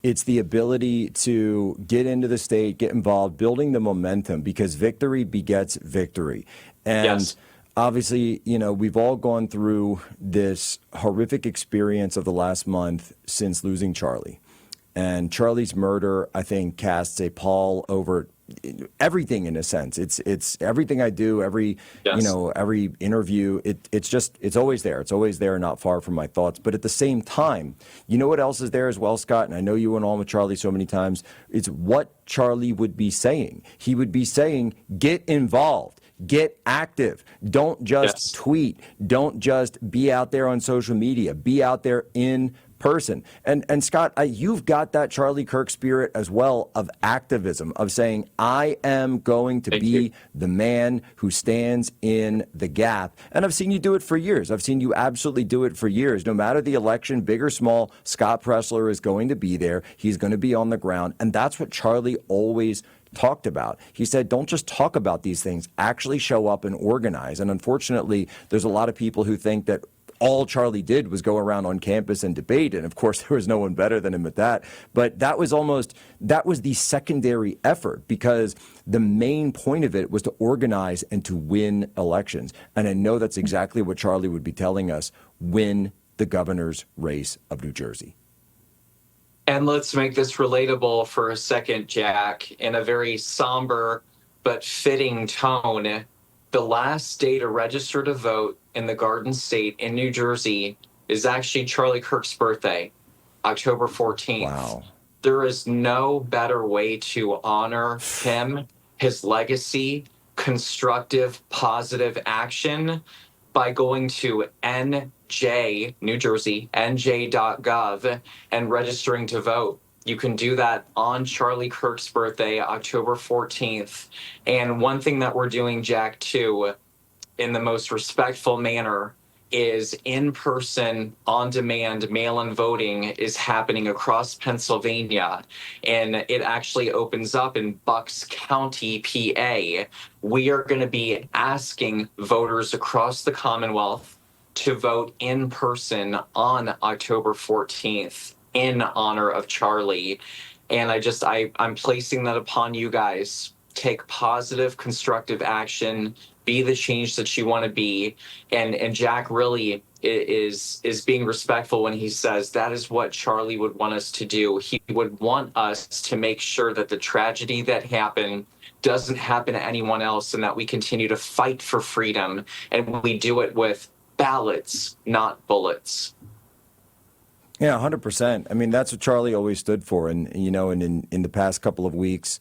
It's the ability to get into the state, get involved, building the momentum, because victory begets victory. And Yes. obviously, we've all gone through this horrific experience of the last month since losing Charlie. And Charlie's murder, I think, casts a pall over everything in a sense. It's everything I do, Yes. every interview. It's always there. It's always there, not far from my thoughts. But at the same time, you know what else is there as well, Scott? And I know you went on with Charlie so many times. It's what Charlie would be saying. He would be saying, get involved. Get active. Don't just Yes. tweet. Don't just be out there on social media. Be out there in person. And Scott, you've got that Charlie Kirk spirit as well of activism, of saying, I am going to Thank you. be the man who stands in the gap. And I've seen you do it for years. I've seen you absolutely do it for years. No matter the election, big or small, Scott Pressler is going to be there. He's going to be on the ground. And that's what Charlie always talked about. He said, don't just talk about these things, actually show up and organize. And unfortunately, there's a lot of people who think that all Charlie did was go around on campus and debate. And of course, there was no one better than him at that. But that was the secondary effort, because the main point of it was to organize and to win elections. And I know that's exactly what Charlie would be telling us: win the governor's race of New Jersey. And let's make this relatable for a second, Jack, in a very somber but fitting tone. The last day to register to vote in the Garden State in New Jersey is actually Charlie Kirk's birthday, October 14th. Wow. There is no better way to honor him, his legacy, constructive, positive action by going to NJ, New Jersey, nj.gov, and registering to vote. You can do that on Charlie Kirk's birthday, October 14th. And one thing that we're doing, Jack, too, in the most respectful manner, is in-person, on-demand mail-in voting is happening across Pennsylvania, and it actually opens up in Bucks County, PA. We are going to be asking voters across the Commonwealth to vote in person on October 14th in honor of Charlie. And I'm placing that upon you guys. Take positive, constructive action. Be the change that you want to be. And Jack really is being respectful when he says that is what Charlie would want us to do. He would want us to make sure that the tragedy that happened doesn't happen to anyone else, and that we continue to fight for freedom. And we do it with ballots, not bullets. Yeah, 100%. I mean, that's what Charlie always stood for. And, in the past couple of weeks,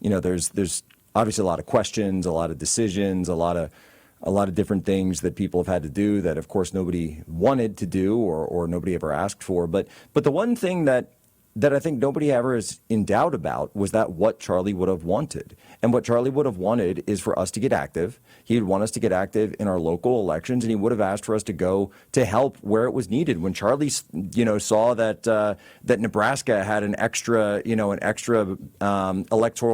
there's obviously a lot of questions, a lot of decisions, a lot of different things that people have had to do that, of course, nobody wanted to do or nobody ever asked for. But the one thing that I think nobody ever is in doubt about was that what Charlie would have wanted. And what Charlie would have wanted is for us to get active. He'd want us to get active in our local elections, and he would have asked for us to go to help where it was needed. When Charlie, saw that Nebraska had an extra electoral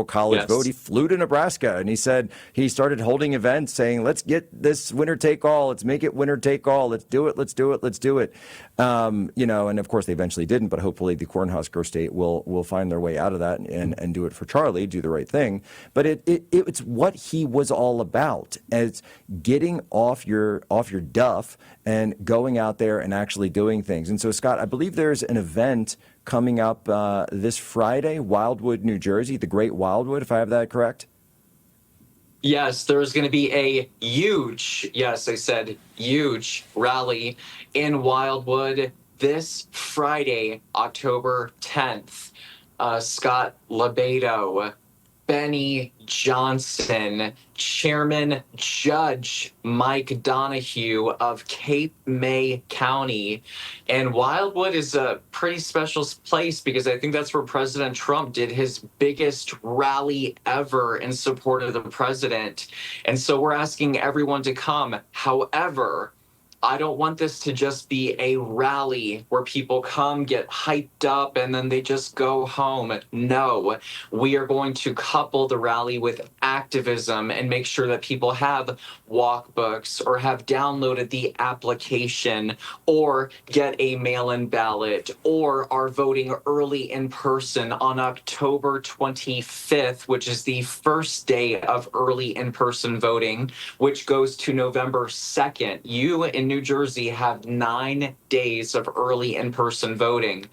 college Yes. vote, he flew to Nebraska, and he started holding events saying, let's get this winner take all. Let's make it winner take all. Let's do it. Let's do it. Let's do it. And of course they eventually didn't, but hopefully the Cornhusker state will find their way out of that and do it for Charlie, do the right thing. But it's what he was all about. It's getting off your duff and going out there and actually doing things. And so, Scott, I believe there's an event coming up this Friday, Wildwood, New Jersey, the Great Wildwood, if I have that correct. Yes, there's going to be a huge, yes, I said huge rally in Wildwood this Friday, October 10th. Scott Lebedo, Benny Johnson, Chairman Judge Mike Donahue of Cape May County. And Wildwood is a pretty special place because I think that's where President Trump did his biggest rally ever in support of the president. And so we're asking everyone to come. However, I don't want this to just be a rally where people come, get hyped up, and then they just go home. No, we are going to couple the rally with activism and make sure that people have walkbooks or have downloaded the application or get a mail-in ballot or are voting early in person on October 25th, which is the first day of early in-person voting, which goes to November 2nd. You in New Jersey have 9 days of early in-person voting.